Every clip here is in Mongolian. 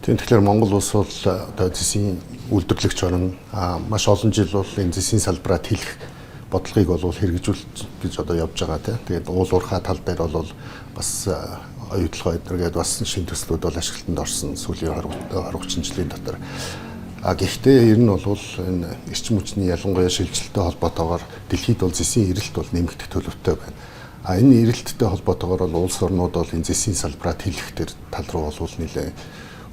Тэгэхээр Монгол улс бол одоо зэсийн үйлдвэрлэгч орн маш олон жил бол энэ зэсийн салбараа тэлэх бодлогыг бол хэрэгжүүлж гэж одоо явж байгаа тийм. Тэгээд уул уурхай тал дээр бол бас оюутлогоо эднэргээд бас шинэ төслүүд бол ашиглалтанд орсон сүүлийн 20-30 жилийн дотор. Гэхдээ ер нь бол энэ эрчим хүчний ялангуяа шилжилттэй холбоотойгоор дэлхийд бол зэсийн эрэлт бол нэмэгдэх төлөвтэй байна. Энэ эрэлттэй холбоотойгоор бол улс орнууд бол энэ зэсийн салбараа тэлэх төр тал руу бол нэлээд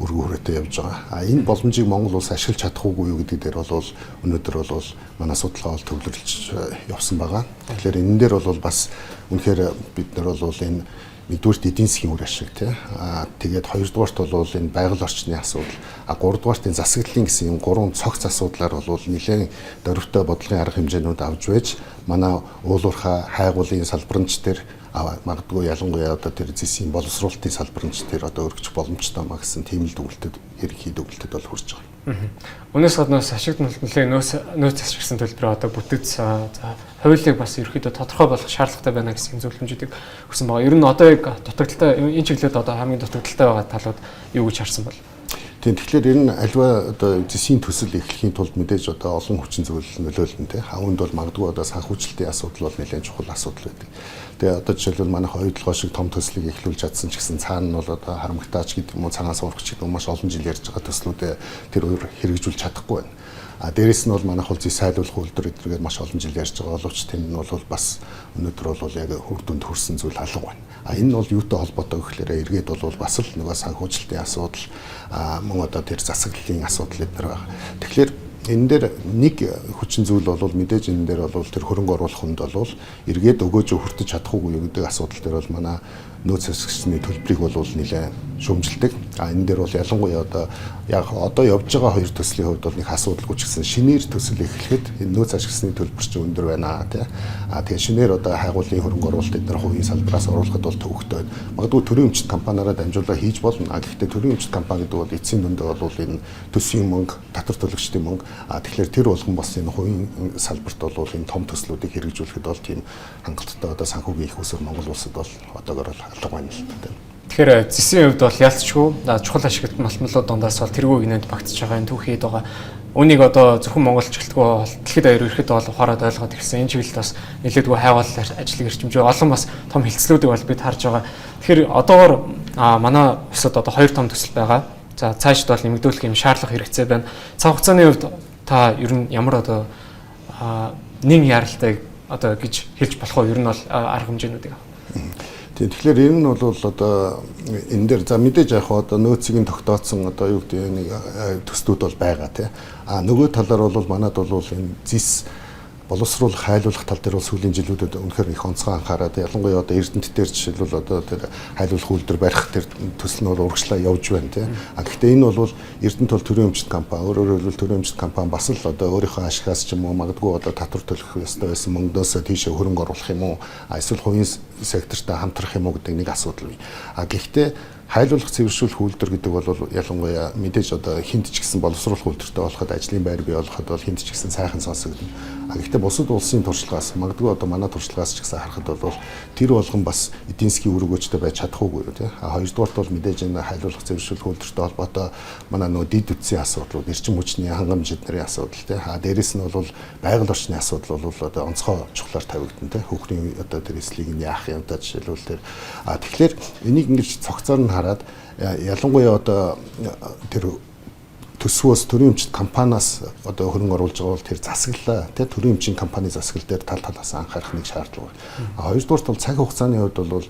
өргөн хүрээтэй явж байгаа. Энэ боломжийг Монгол улс ашиглаж чадах уугүй юу гэдэг дээр бол өнөөдөр бол манай судалгаа бол төвлөрч явсан байгаа. Тэгэхээр энэ дээр бол бас үнэхээр бид нар бол энэ нэгдүгээрт эдийн засгийн үр ашиг тэгээд хоёрдугаарт бол энэ байгаль орчны асуудал, гуравдугаарт энэ засаглалын гэсэн юм гурван цогц асуудлаар бол нэлээд дөрвтэй бодлогын арга хэмжээнүүд авч байж манай уул уурхай хайгуулын салбаранч дээр магадгүй ялангуяа одоо тэр зэсийн боловсруулалтын салбаранч дээр одоо өргөж боломжтой маа гэсэн тийм л дүгнэлтэд ерөнхий дүгнэлтэд бол хүрч байгаа. Өнөөс гаднаас ашигт нөлөө нөөц ашигласан төлбөрөөр одоо бүтэц хуулийг бас ерөөхдөө тодорхой болгох шаардлагатай байна гэсэн зөвлөмжүүдийг өгсөн байгаа. Ер нь одоо яг дутагдaltaй энэ чиглэлд одоо хамгийн дутагдaltaй байгаа талууд юу гэж харсан бол? Тэгэхээр ер нь альва одоо зэсийн төсөл эхлэхийн тулд мэдээж одоо олон хүчин зүйлс нөлөөлнө тийм. Үүнд бол магадгүй одоо санхүүжилтийн асуудал бол нэлээд чухал асуудал байдаг. Тэгээ одоо жишээлбэл манайх оюутлогоо шиг том төслийг эхлүүлж чадсан ч гэсэн цаана нь бол одоо харамгтаач гэдэг юм уу цагаан сурагч гэдэг маш олон жил ярьж байгаа төслүүдээ тэр өөр хэрэгжүүлж чадахгүй байна. Дээрээс нь бол манайх бол зэс сайлуулах үйлдвэр эднэргээд маш олон жил ярьж байгаа боловч тэнд нь бол бас өнөөдөр бол яг үр дүнд хүрсэн зүйл алга байна. Энэ нь бол юутай холбоотой гэхээр эргээд бол бас л нөгөө санхүүжилтийн асуудал мөн одоо тэр засаглалын асуудал эднэр байна. Тэгэхээр энэ дээр нэг хүчин зүйл бол мэдээж энэ дээр бол тэр хөрөнгө оруулах хүнд бол эргээд өгөөж хүртэж чадахгүй юу гэдэг асуудал дээр бол манай нөөц ашиглалтны төлбөрийг бол нэлээд шөмжилдэг. Энэ дээр бол ялангуяа одоо яг одоо явж байгаа хоёр төслийн хувьд бол нэг асуудалгүй ч гэсэн шинээр төсөл эхлэхэд энэ нөөц ашиглалтны төлбөр чинь өндөр байна тий. Тэгээ шинээр одоо хайгуулын хөрөнгө оруулалт эдгээр хувийн салбараас оруулахад бол төвөгтэй байна. Магадгүй төрийн өмчт компаниараа дамжуулаад хийж болно. Гэхдээ төрийн өмчт компани гэдэг бол эцсийн дүндээ бол энэ төсвийн мөнгө, татвар төлөгчдийн мөнгө. Тэгэхээр тэр болгон бас энэ хувийн салбарт бол энэ том төслүүдийг хэрэгжүүлэхэд бол тийм хангалттай одоо санхүүгийн их усөр Монгол улсад бол одоогоор алга байна л дээ. Тэгэхээр зэсийн хувьд бол ялцчгүй чухал ашиглалт малтмалууд дундаас бол тэргүй гинэнд багтж байгаа энэ түүхийд байгаа. Үнийг одоо зөвхөн монголчлтгүй дэлхийд аяар ирэхэд бол ухаарад ойлгоод ирсэн. Энэ чиглэлд бас нэлээдгүй хайвал ажлын эрчимжээ олон бас том хилцлүүдийг бол бид харж байгаа. Тэгэхээр одоогоор манай улсад одоо хоёр том төсөл байгаа. За цаашд бол нэмэгдүүлэх юм шаардлага хэрэгцээ байна. Цаг хугацааны хувьд та ер нь ямар одоо нэн яралтай одоо гэж хэлж болох вэ? Ер нь бол арга хэмжээнүүдийг. Тэгэхээр ер нь бол одоо энэ дээр за мэдээж яг одоо нөөцийг тогтооцсон одоо юу гэдэг нэг төслүүд бол байгаа тий. Нөгөө талаар бол манад бол энэ зис боловсруулах, хайлуулах тал дээр бол сүүлийн жилүүдэд үнэхээр их онцгой анхаарал ялангуяа одоо Эрдэнэт дээр жишээлбэл одоо тэр хайлуулах үйлдвэр барих тэр төсөл нь бол урагшлаа явж байна тий. Гэхдээ энэ бол Эрдэнэт бол төрийн өмчт компани, өөрөөр хэлбэл төрийн өмчт компани бас л одоо өөрийнхөө ашигаас ч юм уу магадгүй одоо татвар төлөх ёстой байсан мөнгөөсөө тийшээ хөрөнгө оруулах юм уу, эсвэл хувийн сектортой хамтрах юм уу гэдэг нэг асуудал бий. Гэхдээ хайлуулах цэвэршүүлэх үйлдвэр гэдэг бол ялангуяа мэдээж одоо хинт ч гэсэн боловсруулах үйлдвэртэй болоход ажлын байр бий болоход бол хинт ч гэсэн сайхан сонсогдно. Гэхдээ бусад улсын туршлагаас магадгүй одоо манай туршлагаас ч гэсэн харахад бол тэр болгон бас эдийн засгийн үр өгөөжтэй байж чадахгүй юу тий. Хоёрдугаарт бол мэдээж энэ хайлуулах цэвэршүүлэх үйлдвэртэй холбоотой манай нөгөө дид үтсийн асуудлууд, эрчим хүчний хангамж эднэрийн асуудал тий. Дээрээс нь бол байгаль орчны асуудал бол одоо онцгой чухлаар тавигдана тий. Хүүхний одоо тэр эслийг нь яах юм да жишээлбэл тэр тэгэхээр энийг ингэж цогцоор нь хараад ялангуяа одоо тэр төсвөөс төрийн өмчт компаниас одоо хөрөнгө оруулж байгаа бол тэр засаглалаа тий төрийн өмчийн компани засаглал дээр тал талаас анхаарах нэг шаардлага байна. Хоёрдугаарт бол цаг хугацааны хувьд бол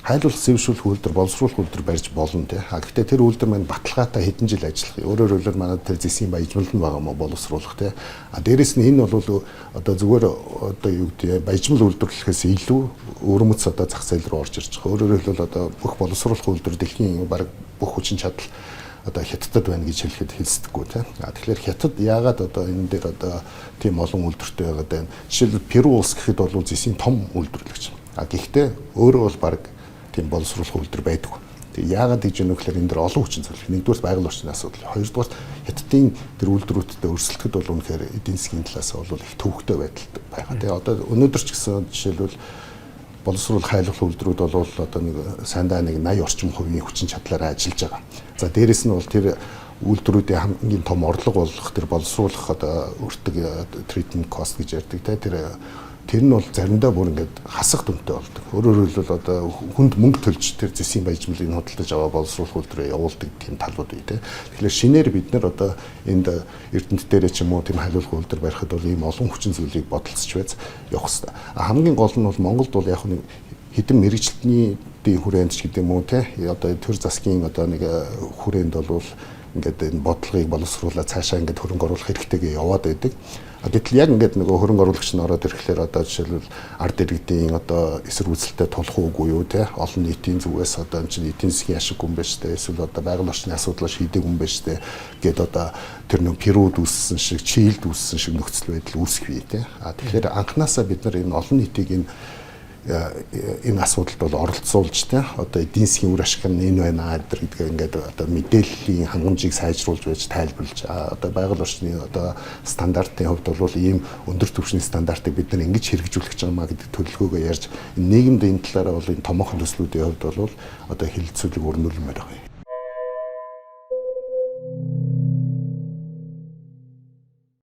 хайлуулах цэвэршүүлэх үйлдвэр, боловсруулах үйлдвэр барьж болно тий. Гэхдээ тэр үйлдвэр маань баталгаатай хэдэн жил ажиллах. Өөрөөр хэлбэл манай тэр зэсийн баяжмал нь байгаа мó боловсруулах тий. Дээрээс нь энэ бол одоо зүгээр одоо юу гэдэг баяжмал үйлдвэрлэхээс илүү өрөмөц одоо зах зээл рүү орж ирж байгаа. Өөрөөр хэлбэл одоо бүх боловсруулах үйлдвэр дэлхийн баг бүх хүчин чадал одоо хятадд байна гэж хэлэхэд хэлсдэггүй тий. Тэгэхээр хятад яагаад одоо энэ дээр одоо тийм олон үйлдвэртэй байгаад байна. Жишээлбэл Перу улс гэхэд бол зэсийн том үйлдвэрлэгч. Гэхдээ өөрөө бол баг тийм боловсруулах үйлдвэр байдаг. Тэгээ яагаад гэж юм гэхээр энэ дэр олон хүчин зүйлс. Нэгдүгээр байгаль орчны асуудал. Хоёрдугаар хятадын тэр үйлдвэрүүдтэй өрсөлдөхөд бол үнэхээр эдийн засгийн талаас бол их төвөгтэй байдалтай байгаа. Тэгээ одоо өнөөдөр ч гэсэн жишээлбэл боловсруулах хайлах үйлдвэрүүд бол одоо нэг сайндаа нэг 80 орчим хувийн хүчин чадлаараа ажиллаж байгаа. За дээрэс нь бол тэр үйлдвэрүүдийн хамгийн том орлого болох тэр боловсруулах одоо өртөг treatment cost гэж ярьдаг те тэр нь бол заримдаа бүр ингээд хасах дүнтэй болдог. Өөрөөр хэлбэл одоо хүнд мөнгө төлж тэр зэсийн баяжмлыг худалдаж аваа боловсруулах үйлдвэрээ явуулдаг тийм талууд үе те. Тэгэхээр шинээр бид нар одоо энд Эрдэнэт дээрээ ч юм уу тийм хариулах үйлдвэр барихад бол ийм олон хүчин зүйлийг бодолцож байж явах хэрэгтэй. Хамгийн гол нь бол Монголд бол яг нэг хэдэн мэрэгчлэлтний хүрээнд ч гэдэг юм уу те одоо төр засгийн одоо нэг хүрээнд бол ингээд энэ бодлогыг боловсруулаад цаашаа ингээд хөрөнгө оруулах хэрэгтэйгээ яваад байдаг. Гэтэл яг ингээд нөгөө хөрөнгө оруулагч нь ороод ирэхлээр одоо жишээлбэл ард иргэдийн одоо эсрэг үзэлтэд тулах уугүй юу те олон нийтийн зүгээс одоо энэ чинь эдийн засгийн ашиг юм байна штэ эсвэл одоо байгаль орчны асуудлаа шийдэг юм байна штэ гэд одоо тэр нэг период үүссэн шиг чийлд үүссэн шиг нөхцөл байдал үүсэх бий те. Тэгэхээр анханасаа бид нар энэ олон нийтийг энэ асуудалд бол оролцуулж те одоо эдийн засгийн үр ашиг нь энэ байна гэдэг ингээд одоо мэдээллийн хангамжийг сайжруулж байж тайлбарлаж одоо байгаль орчны одоо стандартын хувьд бол ийм өндөр түвшний стандартыг бид нар ингэж хэрэгжүүлэх гэж байгаа гэдэг төлөвлөгөөгөө ярьж нийгэмд энэ талаараа бол энэ томоохон төслүүдийн хувьд бол одоо хэлэлцүүлэг өрнүүлмээр байгаа юм.